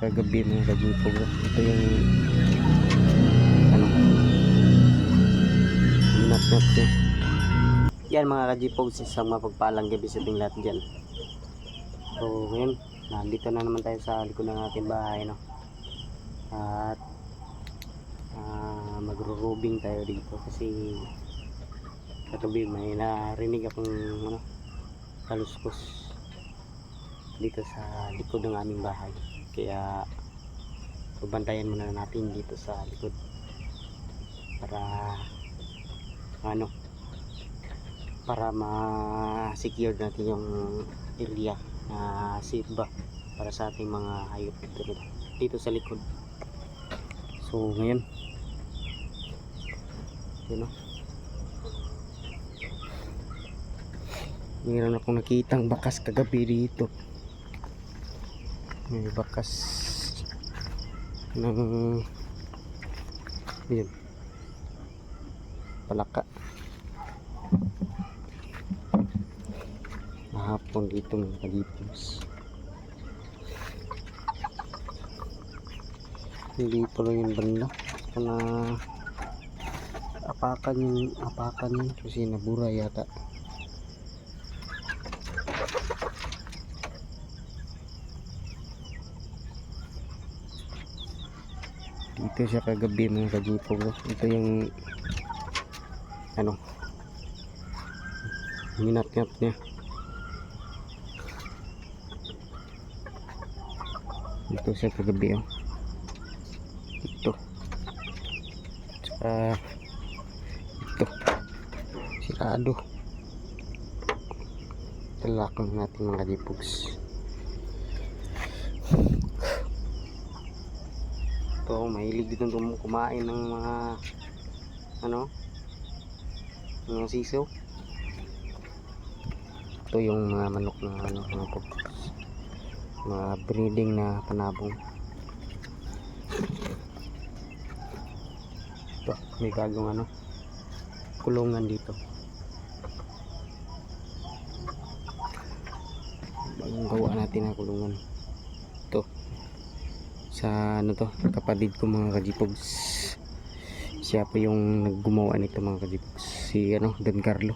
Kagabi mga kajipog, ito yung ano, minat-nat niya. Yan mga kajipog, isang mapagpalang gabi sa ating lahat dyan. So ngayon, nandito na naman tayo sa likod ng ating bahay, no? At magro-robing tayo dito kasi kagabi may narinig akong ano, kaluskos dito sa likod ng aming bahay, kaya babantayan muna natin dito sa likod para ano, para ma-secure natin yung area na safe ba para sa ating mga hayop dito sa likod. So ngayon, yun, mayroon akong nakitang bakas kagabi dito. May bakas ng yun, palaka. Mahapon dito mga kalipos. Hindi pa lang yung banda na apakan yun kasi nabura yata. Dito siya kagabi mga kajipog. Ito yung ano, minat-nat niya. Dito siya kagabi, oh. Ito. Tsaka ito. Sirado. Talakang natin mga kajipogs. Ito, mahilig dito kumain ng mga ano, mga siso. Ito yung mga manok na ano, mga breeding na panabong. Ito, may bagong ano, kulungan dito. Bagong gawa natin na kulungan. Ito sa ano to, kapatid ko mga kajipogs. Siya po yung naggumawa nito mga kajipogs, si ano, Don Carlo.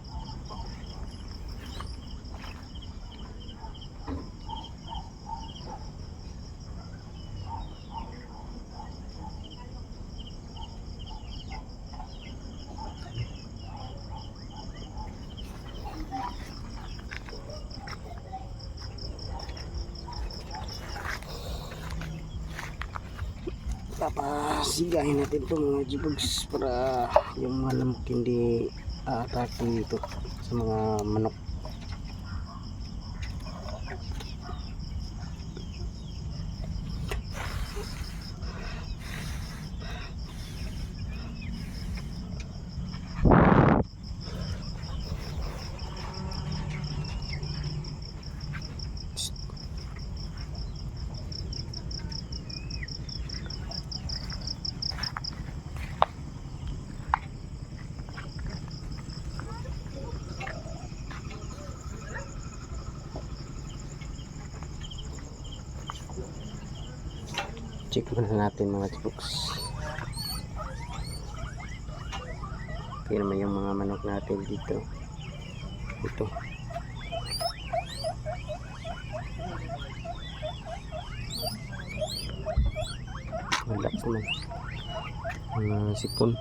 Papasigahin natin ito mga jibugs para yung mga lamok hindi aatake dito sa mga manok. Check muna natin mga jibugs. Ito naman yung mga manok natin dito. Ito. Malak naman. Mga sipon.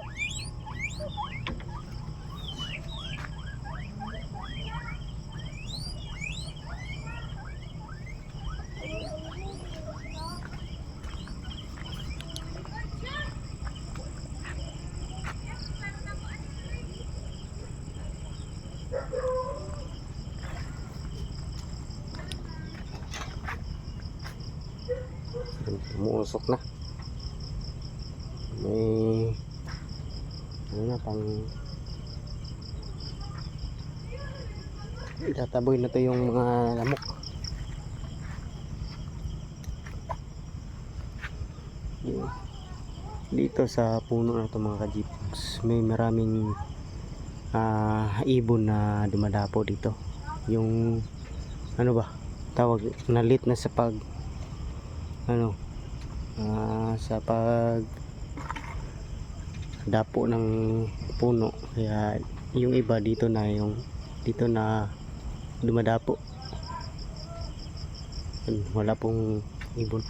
Umuusok na. May ano na, pang itataboy na to yung mga lamok. Dito sa puno na to mga kajipogs, may maraming ibon na dumadapo dito. Yung ano ba tawag, nalit na sa pag ano, sa pag dapo ng puno, kaya yung iba dito na dumadapo. Yun, wala pong ibon.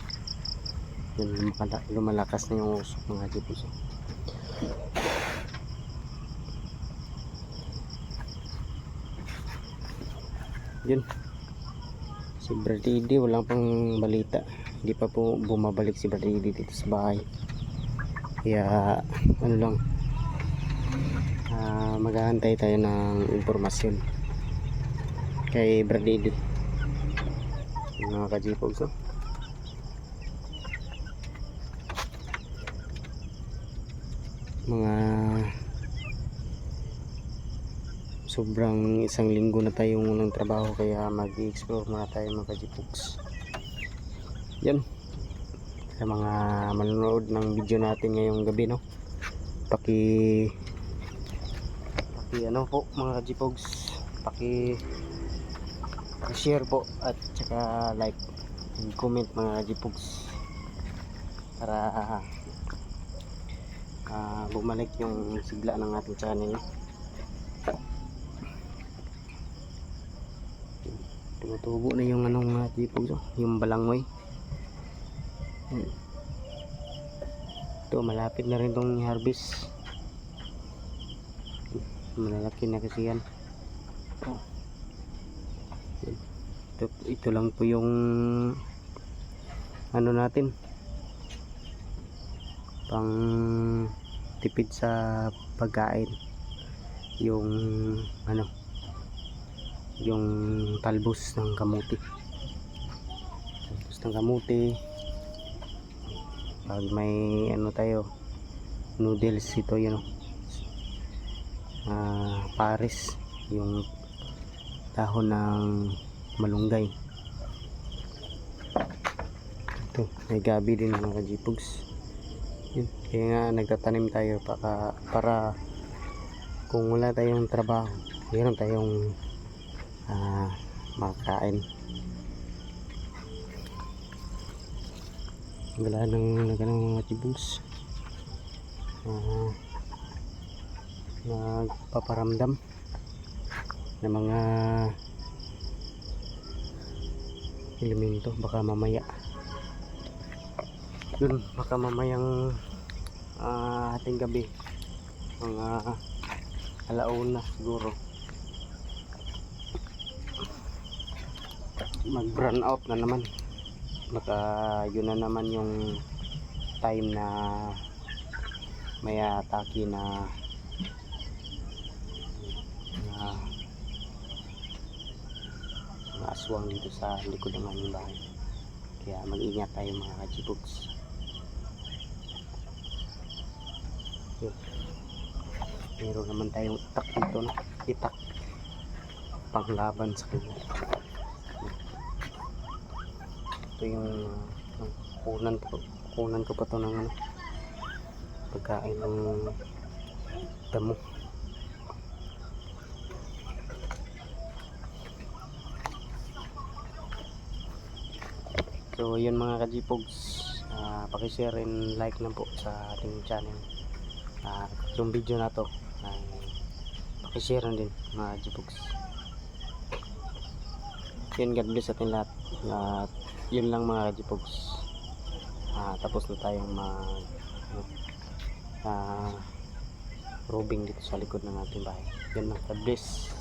Yun, lumalakas na yung usok mga kajipos. Yun, si Brad Eddie walang pang balita, hindi pa po bumabalik si Brad Eddie dito sa bahay, kaya ano lang, maghahantay tayo ng impormasyon kay Brad Eddie, mga kajipogs. Mga sobrang isang linggo na tayong walang trabaho, kaya mag-explore muna tayo mga kajipogs. Yan, sa mga manonood ng video natin ngayong gabi, no, paki ano po mga kajipogs, paki-share po at saka like and comment mga kajipogs, para bumalik yung sigla ng ating channel. Tumutubo na yung anong mga kajipogs, yung balanghoy. Ito, malapit na rin tong harvest. Malalaki na kasi yan. Ito lang po yung ano natin, pang tipid sa pagkain, yung ano, yung talbos ng kamuti. Pag may ano tayo, noodles, ito yun, pares, yung dahon ng malunggay. Ito, may gabi din mga kajipogs. Yun, kaya nga nagtatanim tayo para kung wala tayong trabaho, meron tayong makain. Wala nang mga kajipogs, nagpaparamdam ng mga elemento. Baka mamaya dun, baka mamayang ating gabi, mga alauna siguro, mag brown out na naman. Baka yun na naman yung time na may atake na aswang dito sa likod ng aming bahay. Kaya mag-ingat tayo mga kajipogs. Meron naman tayong itak dito, no? Itak panglaban sa kanya. Ito yung kunan ko pa to ng pagkain ng damo. So yun mga kajipogs, pakishare and like lang po sa ating channel. Yung video na to pakishare din mga kajipogs. Yun, God bless atin lahat. Yun lang mga kajipogs. Tapos na tayong robing dito sa likod ng ating bahay. Yun lang, God bless.